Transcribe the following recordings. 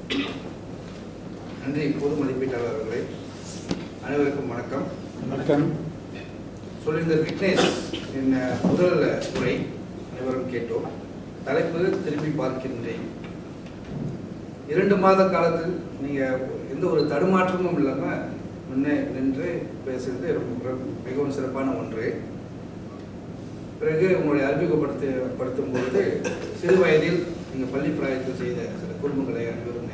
நன்றி. பொது மதிப்பீட்டாளர் அவர்களே, அனைவருக்கும் வணக்கம். வணக்கம். சொல்லியிருந்த விக்னேஷ் என்ன முதல் உரை அனைவரும் கேட்டோம். தலைப்பு திரும்பி பார்க்கின்றேன். 2 மாத காலத்தில் நீங்கள் எந்த ஒரு தடுமாற்றமும் இல்லாமல் முன்னே நின்று பேசுகிறது மிகவும் சிறப்பான ஒன்று. பிறகு உங்களை அறிமுகப்படுத்தும் பொழுது சிறு வயதில் நீங்கள் பள்ளி பிராயத்தில் செய்த சில குடும்பங்களை அனைவரும்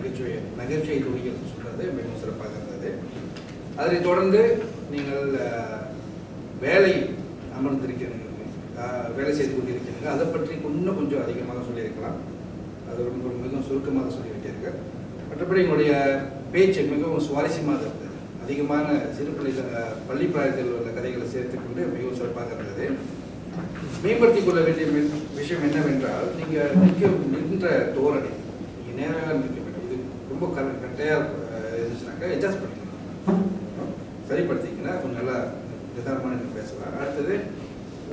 நகைச்சுவை துணிகள் சொன்னது மிகவும் சிறப்பாக இருந்தது. அதனைத் தொடர்ந்து நீங்கள் வேலை அமர்ந்திருக்கிறீர்கள், வேலை செய்து கொண்டிருக்கிறீர்கள். அதை பற்றி இன்னும் கொஞ்சம் அதிகமாக சொல்லியிருக்கலாம். அது மிகவும் சுருக்கமாக சொல்லியிருக்கிறீர்கள். மற்றபடி உங்களுடைய பேச்சு மிகவும் சுவாரஸ்யமாக இருந்தது. அதிகமான சிறு பள்ளி பிராயத்தில் உள்ள கதைகளை சேர்த்துக்கொண்டு மிகவும் சிறப்பாக இருந்தது. மேம்படுத்திக் கொள்ள வேண்டிய விஷயம் என்னவென்றால், நீங்கள் நின்ற தோரணை, நீங்கள் நேராக நிற்க வேண்டும். இது ரொம்ப கட்டையாக இருந்துச்சுனாக்கா அட்ஜஸ்ட் பண்ணிக்கலாம், சரிப்படுத்திங்கன்னா கொஞ்சம் நல்லா நிதானமாக நீங்கள் பேசலாம். அடுத்தது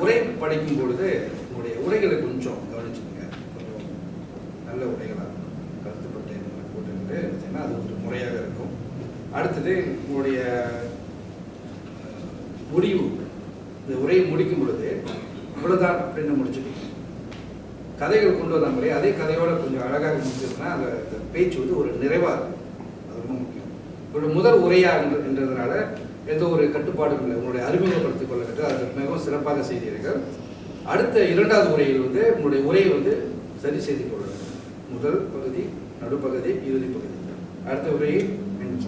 உரை படிக்கும் பொழுது உங்களுடைய உரைகளை கொஞ்சம் கவனிச்சுக்கோங்க. கொஞ்சம் நல்ல உரைகளாக கருத்துப்பட்டு போட்டுக்கிட்டு அது ஒரு முறையாக இருக்கும். அடுத்தது உங்களுடைய முடிவு, இந்த உரையை முடிக்கும் பொழுது இவ்வளோதான் அப்படின்னு முடிச்சுட்டீங்க. கதைகள் கொண்டு வந்தாங்களே, அதே கதையோட கொஞ்சம் அழகாக முடிச்சதுன்னா அந்த பேச்சு வந்து ஒரு நிறைவாக இருக்கும். அது ரொம்ப முக்கியம். உங்களுடைய முதல் உரையாக என்றதுனால எந்த ஒரு கட்டுப்பாடும் இல்லை. உங்களுடைய அறிமுகப்படுத்திக் கொள்ள வேண்டும். அது மிகவும் சிறப்பாக செய்தீர்கள். அடுத்த 2வது உரையில் வந்து உங்களுடைய உரையை வந்து சரி செய்து கொள்ள வேண்டும். முதல் பகுதி, நடுப்பகுதி, இறுதி பகுதி. அடுத்த உரையை மீண்டும்